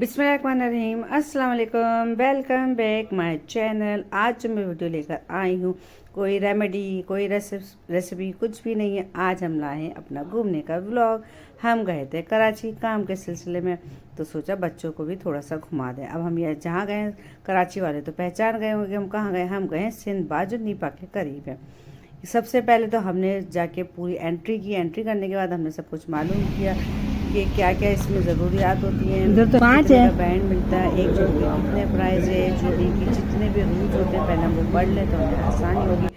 बिस्मिल्लाहिर्रहमानिर्रहीम, अस्सलाम वालेकुम। Welcome back my channel. आज जो मैं वीडियो लेकर आई हूँ, कोई रेमेडी, कोई रेसिपी कुछ भी नहीं है। आज हम लाए हैं अपना घूमने का व्लॉग। हम गए थे कराची काम के सिलसिले में, तो सोचा बच्चों को भी थोड़ा सा घुमा दें। अब हम ये जहाँ गए, कराची वाले तो पहचान गए होंगे हम कहाँ गए। हम गए सिंध बाजू नीपा के करीब है। सबसे पहले तो हमने जाके पूरी एंट्री की। एंट्री करने के बाद हमने सब कुछ मालूम किया कि क्या क्या इसमें ज़रूरियात होती हैं। इधर तो 5 है। बैंड मिलता है, एक जोड़ी के कितने प्राइस है, जोड़ी के जितने भी रूल्स होते हैं पहले हम वो पढ़ लें तो हमें आसानी होगी।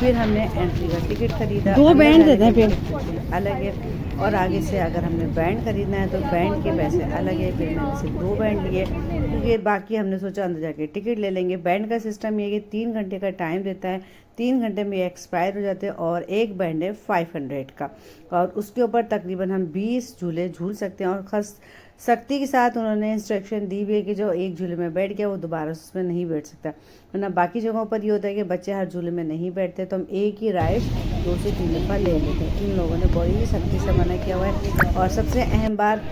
फिर हमने एंट्री का टिकट खरीदा। 2 बैंड देते हैं फिर अलग है, और आगे से अगर हमने बैंड खरीदना है तो बैंड के पैसे अलग है। फिर मैंने सिर्फ 2 बैंड लिए, क्योंकि बाकी हमने सोचा अंदर जाके टिकट ले लेंगे। बैंड का सिस्टम ये है कि 3 घंटे का टाइम देता है, 3 घंटे में एक्सपायर हो जाते हैं, और एक बैंड है 500 का, और उसके ऊपर तकरीबन हम 20 झूले झूल सकते हैं। और ख़ास सख्ती के साथ उन्होंने इंस्ट्रक्शन दी भी है कि जो एक झूले में बैठ गया वो दोबारा उसमें नहीं बैठ सकता। वरना बाकी जगहों पर ये होता है कि बच्चे हर झूले में नहीं बैठते, तो हम एक ही राइड 2 से 3 दफ़ा ले लेते हैं। इन लोगों ने बड़ी सख्ती से मना किया हुआ है। और सबसे अहम बात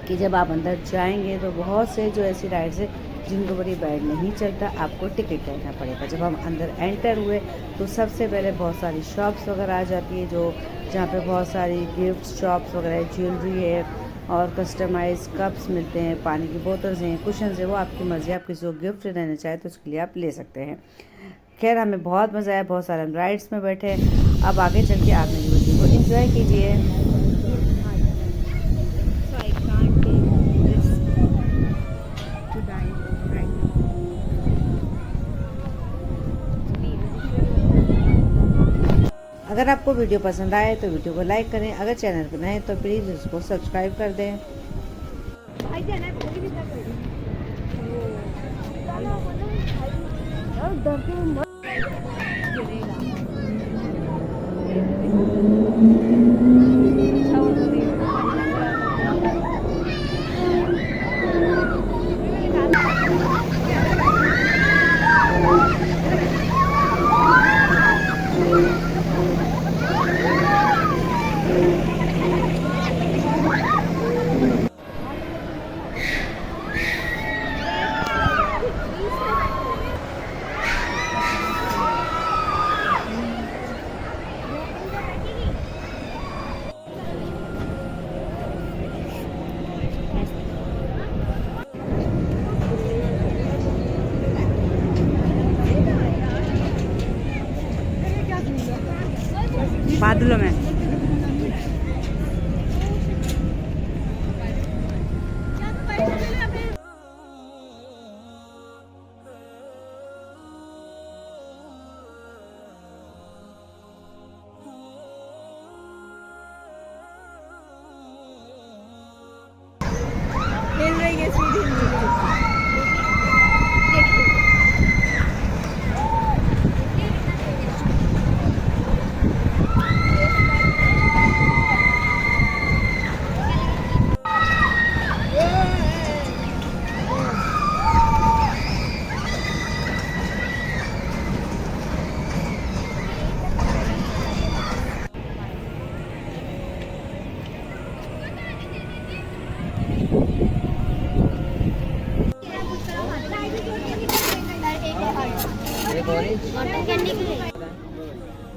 कि जब आप अंदर जाएंगे तो बहुत से जो ऐसी राइड्स है जिनको पर ये बैड नहीं चलता, आपको टिकट लेना पड़ेगा। जब हम अंदर एंटर हुए तो सबसे पहले बहुत सारी शॉप्स वगैरह आ जाती है, जो जहाँ पे बहुत सारी गिफ्ट शॉप्स वगैरह, ज्वेलरी है और कस्टमाइज कप्स मिलते हैं, पानी की बोतल्स हैं, कुशन्स है। वो आपकी मर्ज़ी, आप किसी को गिफ्ट देना चाहे तो उसके लिए आप ले सकते हैं। खैर हमें बहुत मज़ा आया, बहुत सारे राइड्स में बैठे। अब आगे चल के आप मेरी वीडियो को एंजॉय कीजिए। अगर आपको वीडियो पसंद आए तो वीडियो को लाइक करें, अगर चैनल पर नए तो प्लीज़ उसको सब्सक्राइब कर दें। बादलों में हिल रही है सीढ़ी।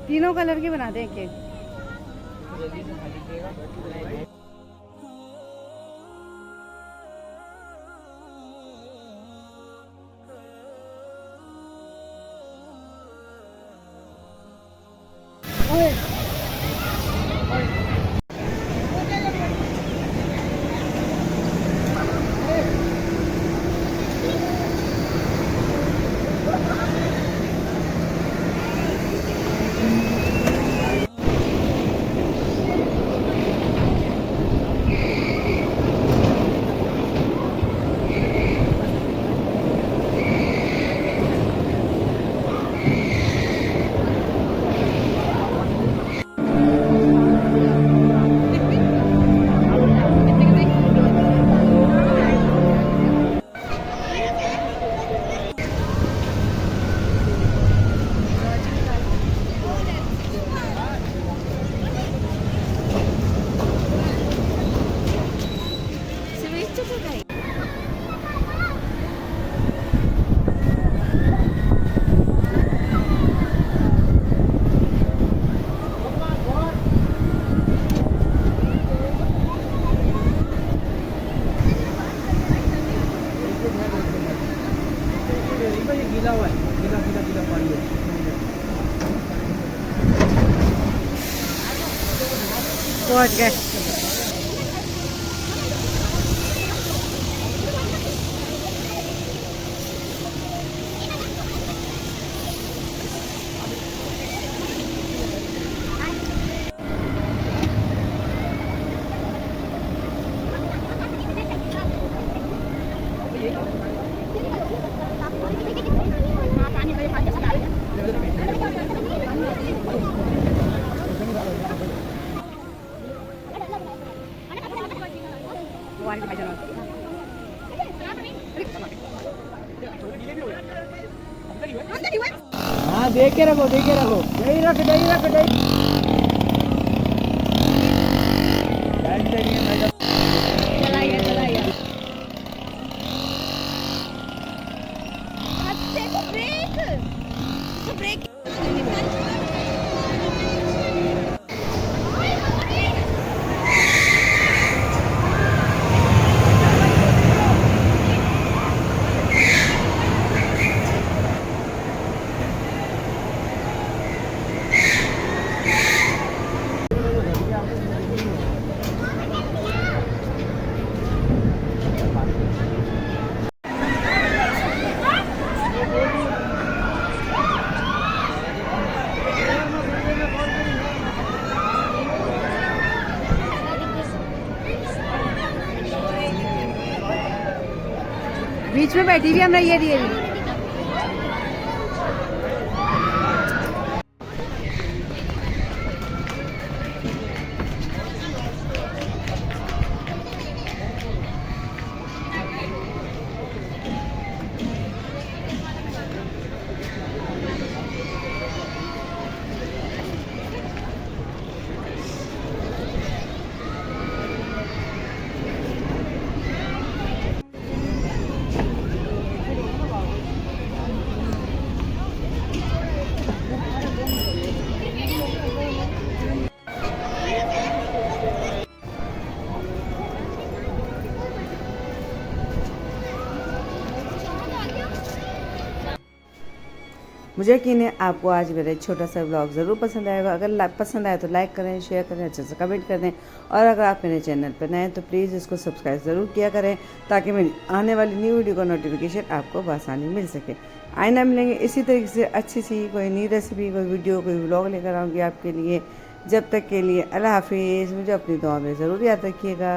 तीनों कलर के बना दें केक। पहुंच गए। हाँ देखे रखो दही रख बीच में बैठी हुई हमने ये दिए। मुझे यकीन है आपको आज मेरा छोटा सा व्लॉग ज़रूर पसंद आएगा। अगर पसंद आए तो लाइक करें, शेयर करें, अच्छे से कमेंट कर दें। और अगर आप मेरे चैनल पर नए हैं तो प्लीज़ इसको सब्सक्राइब ज़रूर किया करें, ताकि मेरी आने वाली न्यू वीडियो का नोटिफिकेशन आपको बआसानी मिल सके। आइंदा मिलेंगे इसी तरीके से अच्छी सी कोई नई रेसिपी, कोई वीडियो, कोई व्लॉग लेकर आऊँगी आपके लिए। जब तक के लिए अल्लाह हाफिज़। मुझे अपनी दुआ में ज़रूर याद रखिएगा।